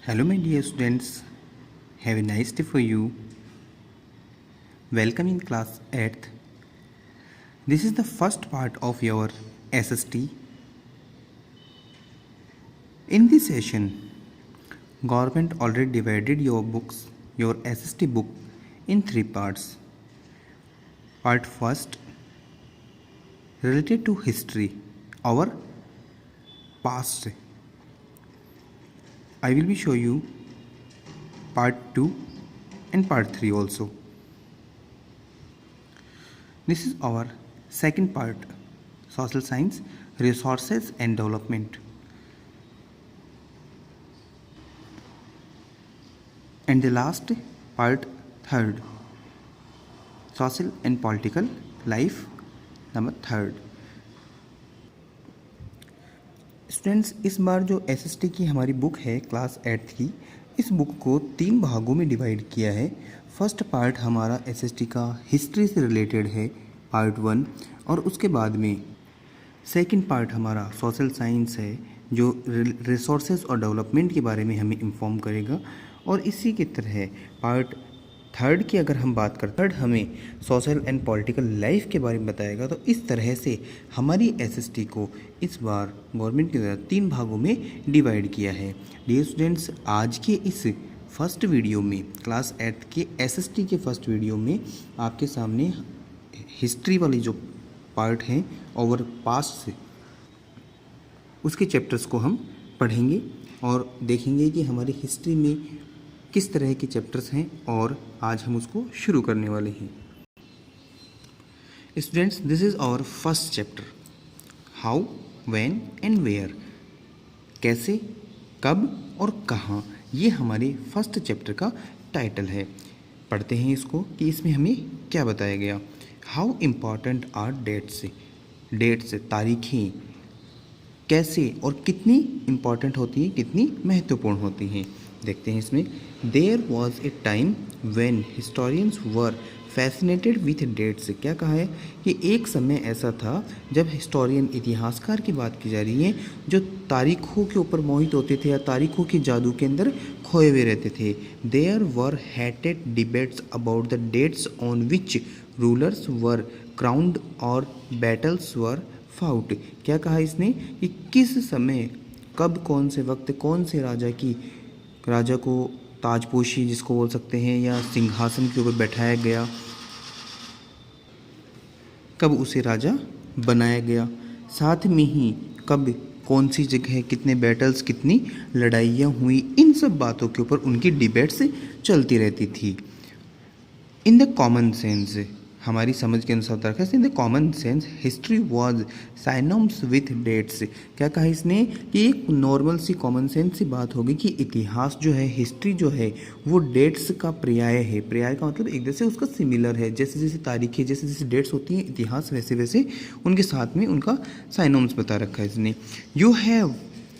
Hello, my dear students. Have a nice day for you. Welcome in class 8th. This is the first part of your SST. In this session, government already divided your SST book in 3 parts. Part first, related to history, our past. I will be show you part 2 and part 3 also. This is our second part, social science, resources and development. And the last part, third, social and political life, number 3rd. Students, इस बार जो SST की हमारी book है class 8th की, इस book को 3 भागों में डिवाइड किया है। फर्स्ट पार्ट हमारा एसएसटी का हिस्ट्री से रिलेटेड है, पार्ट 1, और उसके बाद में सेकंड पार्ट हमारा सोशल साइंस है जो रिसोर्सेज और डेवलपमेंट के बारे में हमें इन्फॉर्म करेगा। और इसी की तरह पार्ट 3rd की अगर हम बात करते हैं, हमें सोशल एंड पॉलिटिकल लाइफ के बारे में बताएगा। तो इस तरह से हमारी एसएसटी को इस बार गवर्नमेंट की द्वारा 3 भागों में डिवाइड किया है। डियर स्टूडेंट्स, आज के इस फर्स्ट वीडियो में, क्लास 8th के एसएसटी के फर्स्ट वीडियो में आपके सामने हिस्ट्री वाली जो पार्ट हैं ओवर पास्ट से, उसके चैप्टर्स को हम पढ़ेंगे और देखेंगे कि हमारी हिस्ट्री में किस तरह के चैप्टर्स हैं, और आज हम उसको शुरू करने वाले हैं। Students, this is our first chapter, how, when and where. कैसे, कब और कहाँ, ये हमारे फर्स्ट चैप्टर का टाइटल है। पढ़ते हैं इसको कि इसमें हमें क्या बताया गया। हाउ इम्पॉर्टेंट आर डेट्स, तारीखें कैसे और कितनी इम्पॉर्टेंट होती हैं, कितनी महत्वपूर्ण होती हैं। देखते हैं इसमें। There was a time when historians were fascinated with dates. क्या कहा है कि एक समय ऐसा था जब हिस्टोरियन, इतिहासकार की बात की जा रही है, जो तारीखों के ऊपर मोहित होते थे या तारीखों के जादू के अंदर खोए हुए रहते थे। There were heated debates about the dates on which rulers were crowned और बैटल्स वर फाउट। क्या कहा इसने कि किस समय, कब, कौन से वक्त, कौन से राजा को ताजपोशी जिसको बोल सकते हैं या सिंहासन के ऊपर बैठाया गया, कब उसे राजा बनाया गया। साथ में ही कब, कौन सी जगह, कितने बैटल्स, कितनी लड़ाइयाँ हुई, इन सब बातों के ऊपर उनकी डिबेट्स चलती रहती थी। इन द कॉमन सेंस, हमारी समझ के अनुसार रखा है, in the common sense history was synonyms with dates. क्या कहा इसने कि एक नॉर्मल सी कॉमन सेंस सी बात होगी कि इतिहास जो है, हिस्ट्री जो है, वो डेट्स का पर्याय है। पर्याय का मतलब एक जैसे उसका सिमिलर है, जैसे जैसे तारीखें, जैसे जैसे डेट्स होती हैं इतिहास, वैसे वैसे उनके साथ में उनका साइनोम्स बता रखा है इसने।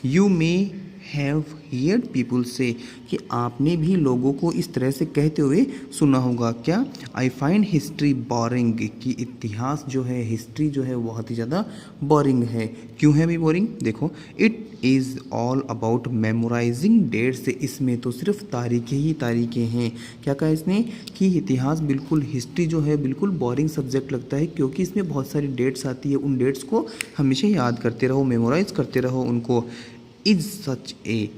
You may have heard people से, कि आपने भी लोगों को इस तरह से कहते हुए सुना होगा। क्या? आई फाइंड हिस्ट्री बोरिंग, कि इतिहास जो है, हिस्ट्री जो है, बहुत ही ज़्यादा बोरिंग है। क्यों है भी बोरिंग? देखो, it is all about memorising dates. इसमें तो सिर्फ तारीखें ही तारीखें हैं। क्या कहा इसने कि इतिहास बिल्कुल, हिस्ट्री जो है बिल्कुल बोरिंग सब्जेक्ट लगता है, क्योंकि इसमें बहुत सारी डेट्स आती है। उन डेट्स को हमेशा याद करते रहो, मेमोराइज करते रहो उनको। Is such A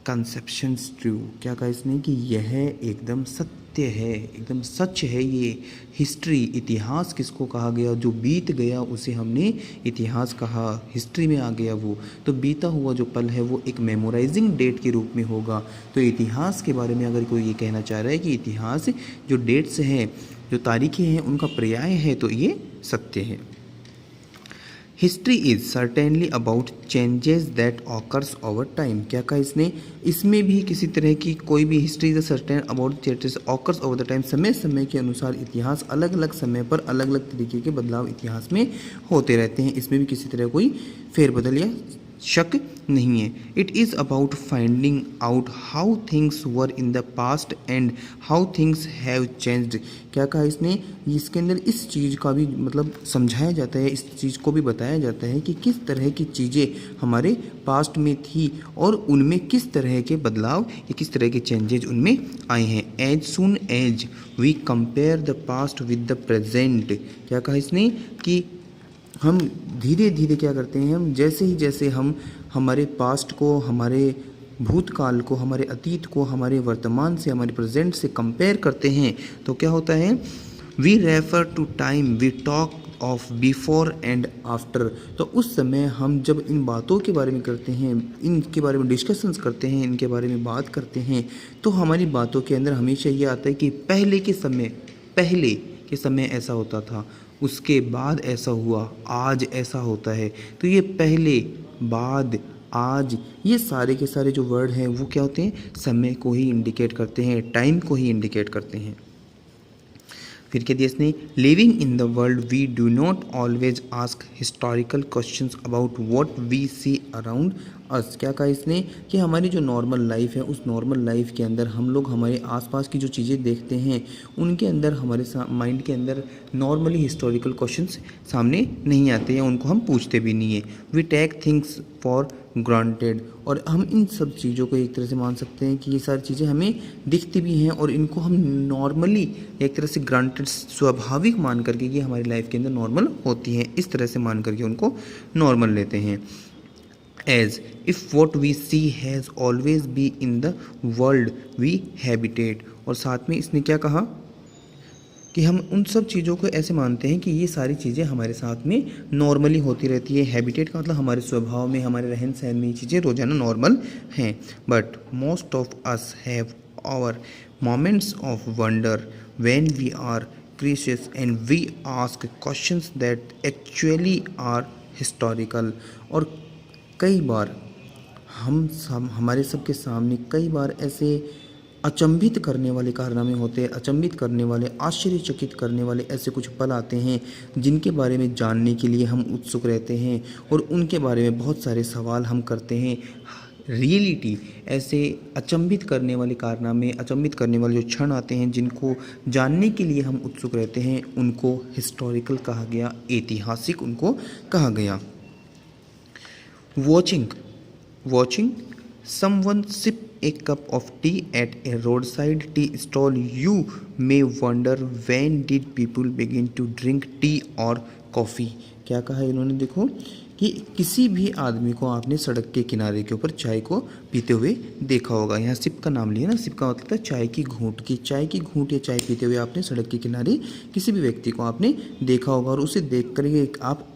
conception true. क्या कहा इसने कि यह एकदम सत्य है, एकदम सच है ये हिस्ट्री। इतिहास किसको कहा गया? जो बीत गया उसे हमने इतिहास कहा। हिस्ट्री में आ गया वो, तो बीता हुआ जो पल है वो एक मेमोराइजिंग डेट के रूप में होगा। तो इतिहास के बारे में अगर कोई ये कहना चाह रहा है कि इतिहास जो डेट्स हैं, जो तारीखें हैं, उनका पर्याय है, तो ये सत्य है। History is certainly about changes that occurs over time. क्या कहा इसने? इसमें भी किसी तरह की कोई भी, history is certain about changes occurs over the time. समय समय के अनुसार इतिहास, अलग अलग समय पर अलग अलग तरीके के बदलाव इतिहास में होते रहते हैं। इसमें भी किसी तरह कोई फेरबदल या शक नहीं है। It is about finding out how things were in the past and how things have changed. क्या कहा इसने, इसके अंदर इस चीज़ का भी मतलब समझाया जाता है, इस चीज़ को भी बताया जाता है कि किस तरह की चीज़ें हमारे पास्ट में थी और उनमें किस तरह के बदलाव या किस तरह के चेंजेज उनमें आए हैं। As soon as we compare the past with the present. क्या कहा इसने कि हम धीरे धीरे क्या करते हैं, हम जैसे हम हमारे पास्ट को, हमारे भूतकाल को, हमारे अतीत को हमारे वर्तमान से, हमारे प्रेजेंट से कंपेयर करते हैं तो क्या होता है, we refer to time we talk of before and after. तो उस समय हम जब इन बातों के बारे में करते हैं, इनके बारे में डिस्कशंस करते हैं, इनके बारे में बात करते हैं, तो हमारी बातों के अंदर हमेशा ये आता है कि पहले के समय ऐसा होता था, उसके बाद ऐसा हुआ, आज ऐसा होता है। तो ये पहले, बाद, आज, ये सारे के सारे जो वर्ड हैं वो क्या होते हैं, समय को ही इंडिकेट करते हैं, टाइम को ही इंडिकेट करते हैं। फिर क्या दिया इसने, living in the world we do not always ask historical questions about what we see around us. क्या कहा इसने कि हमारी जो नॉर्मल लाइफ है, उस नॉर्मल लाइफ के अंदर हम लोग हमारे आसपास की जो चीज़ें देखते हैं उनके अंदर हमारे माइंड के अंदर नॉर्मली हिस्टोरिकल क्वेश्चंस सामने नहीं आते हैं, उनको हम पूछते भी नहीं है। We take things for granted, और हम इन सब चीज़ों को एक तरह से मान सकते हैं कि ये सारी चीज़ें हमें दिखती भी हैं और इनको हम नॉर्मली एक तरह से ग्रांटेड, स्वाभाविक मान करके ये हमारी लाइफ के अंदर नॉर्मल होती हैं, इस तरह से मान करके उनको नॉर्मल लेते हैं। As if what we see has always be in the world we habitat. और साथ में इसने क्या कहा कि हम उन सब चीज़ों को ऐसे मानते हैं कि ये सारी चीज़ें हमारे साथ में नॉर्मली होती रहती है। हैबिटेट का मतलब हमारे स्वभाव में, हमारे रहन सहन में ये चीज़ें रोज़ाना नॉर्मल हैं। But most of us have our moments of wonder when we are curious and we ask questions that actually are historical. और कई बार हमारे सबके सामने कई बार ऐसे अचंभित करने वाले कारनामे होते हैं, अचंभित करने वाले, आश्चर्यचकित करने वाले ऐसे कुछ पल आते हैं जिनके बारे में जानने के लिए हम उत्सुक रहते हैं और उनके बारे में बहुत सारे सवाल हम करते हैं। रियलिटी, ऐसे अचंभित करने वाले कारनामे, अचंभित करने वाले जो क्षण आते हैं जिनको जानने के लिए हम उत्सुक रहते हैं, उनको हिस्टोरिकल कहा गया, ऐतिहासिक उनको कहा गया। Watching someone sip a cup of tea at a roadside tea stall, you may wonder when did people begin to drink tea or coffee। क्या कहा इन्होंने, देखो कि किसी भी आदमी को आपने सड़क के किनारे के ऊपर चाय को पीते हुए देखा होगा। यहाँ सिप का नाम लिया ना, सिप का मतलब चाय की घूंट की, चाय की घूंट या चाय पीते हुए आपने सड़क के किनारे किसी भी व्यक्ति को आपने देखा होगा और उसे देख कर आप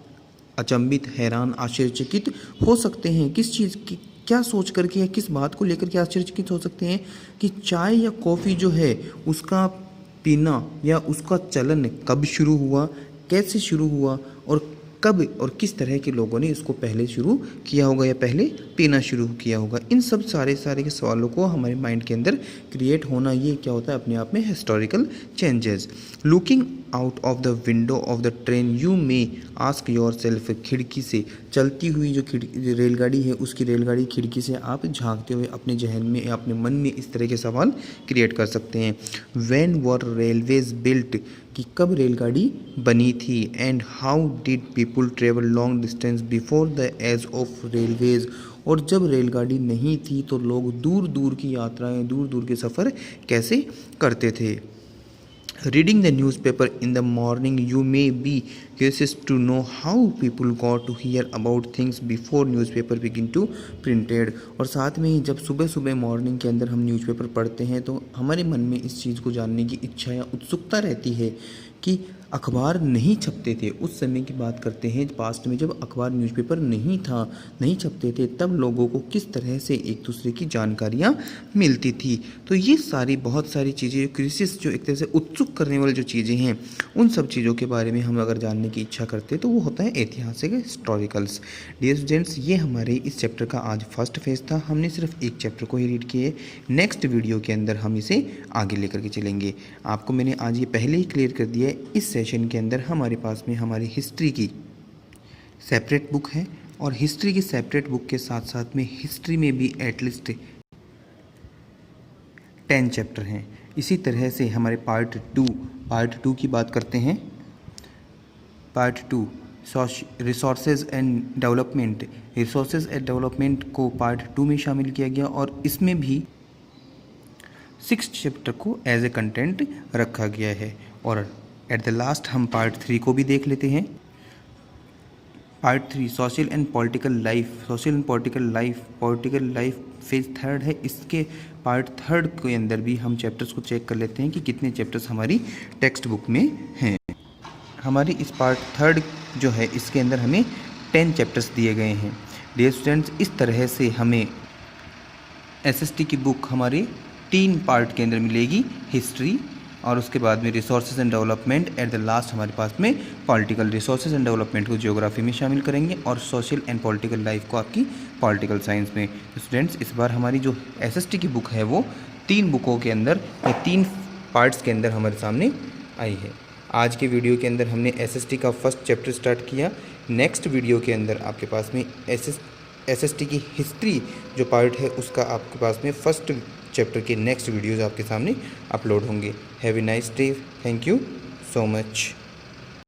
अचंभित, हैरान, आश्चर्यचकित हो सकते हैं। किस चीज़ की, क्या सोच करके या किस बात को लेकर के आश्चर्यचकित हो सकते हैं कि चाय या कॉफ़ी जो है उसका पीना या उसका चलन कब शुरू हुआ, कैसे शुरू हुआ और कब और किस तरह के लोगों ने इसको पहले शुरू किया होगा या पहले पीना शुरू किया होगा। इन सब सारे के सवालों को हमारे माइंड के अंदर क्रिएट होना, ये क्या होता है, अपने आप में historical changes. Looking out of the window of the train you may ask your self. खिड़की से चलती हुई जो रेलगाड़ी है, उसकी रेलगाड़ी खिड़की से आप झांकते हुए अपने जहन में, अपने मन में इस तरह के सवाल क्रिएट कर सकते हैं। व्हेन वर रेलवेज बिल्ट, कि कब रेलगाड़ी बनी थी। And how did people travel long distance before the age of railways, और जब रेलगाड़ी नहीं थी तो लोग दूर दूर की यात्राएं, दूर दूर के सफ़र कैसे करते थे। Reading the newspaper in the morning, you may be curious to know how people got to hear about things before newspaper begin to printed। और साथ में ही जब सुबह सुबह मॉर्निंग के अंदर हम न्यूज़पेपर पढ़ते हैं तो हमारे मन में इस चीज़ को जानने की इच्छा या उत्सुकता रहती है कि अखबार नहीं छपते थे। उस समय की बात करते हैं पास्ट में, जब अखबार, न्यूज़पेपर नहीं छपते थे, तब लोगों को किस तरह से एक दूसरे की जानकारियाँ मिलती थी। तो ये सारी बहुत सारी चीज़ें, क्रिसिस, जो एक तरह से उत्सुक करने वाली जो चीज़ें हैं, उन सब चीज़ों के बारे में हम अगर जानने की इच्छा करते हैं तो वो होता है ऐतिहासिक, हिस्टोरिकल्स। डियर स्टूडेंट्स, ये हमारे इस चैप्टर का आज फर्स्ट फेज था। हमने सिर्फ एक चैप्टर को ही रीड किए। नेक्स्ट वीडियो के अंदर हम इसे आगे लेकर के चलेंगे। आपको मैंने आज ये पहले ही क्लियर कर दिया है, इस सेशन के अंदर हमारे पास में हमारी हिस्ट्री की सेपरेट बुक है और हिस्ट्री की सेपरेट बुक के साथ साथ में हिस्ट्री में भी एटलीस्ट 10 चैप्टर हैं। इसी तरह से हमारे पार्ट टू की बात करते हैं। पार्ट 2 रिसोर्सेज एंड डेवलपमेंट को पार्ट 2 में शामिल किया गया और इसमें भी 6 चैप्टर को एज ए कंटेंट रखा गया है। और एट द लास्ट हम पार्ट 3 को भी देख लेते हैं। Part 3 social and political life phase 3 है। इसके पार्ट 3 के अंदर भी हम चैप्टर्स को चेक कर लेते हैं कि कितने चैप्टर्स हमारी टेक्स्ट बुक में हैं। हमारी इस पार्ट 3 जो है इसके अंदर हमें 10 चैप्टर्स दिए गए हैं। डियर स्टूडेंट्स, इस तरह से हमें एसएसटी की बुक हमारे 3 पार्ट के अंदर मिलेगी, हिस्ट्री और उसके बाद में resources and development, at the last हमारे पास में पॉलिटिकल। रिसोर्सेज एंड डेवलपमेंट को ज्योग्राफी में शामिल करेंगे और सोशल एंड पॉलिटिकल लाइफ को आपकी पॉलिटिकल साइंस में। स्टूडेंट्स, इस बार हमारी जो एसएसटी की बुक है वो 3 बुकों के अंदर या 3 पार्ट्स के अंदर हमारे सामने आई है। आज के वीडियो के अंदर हमने एसएसटी का फर्स्ट चैप्टर स्टार्ट किया। नेक्स्ट वीडियो के अंदर आपके पास में एसएसटी की हिस्ट्री जो पार्ट है उसका आपके पास में फर्स्ट चैप्टर के नेक्स्ट वीडियोज़ आपके सामने अपलोड होंगे। Have a nice day. Thank you so much.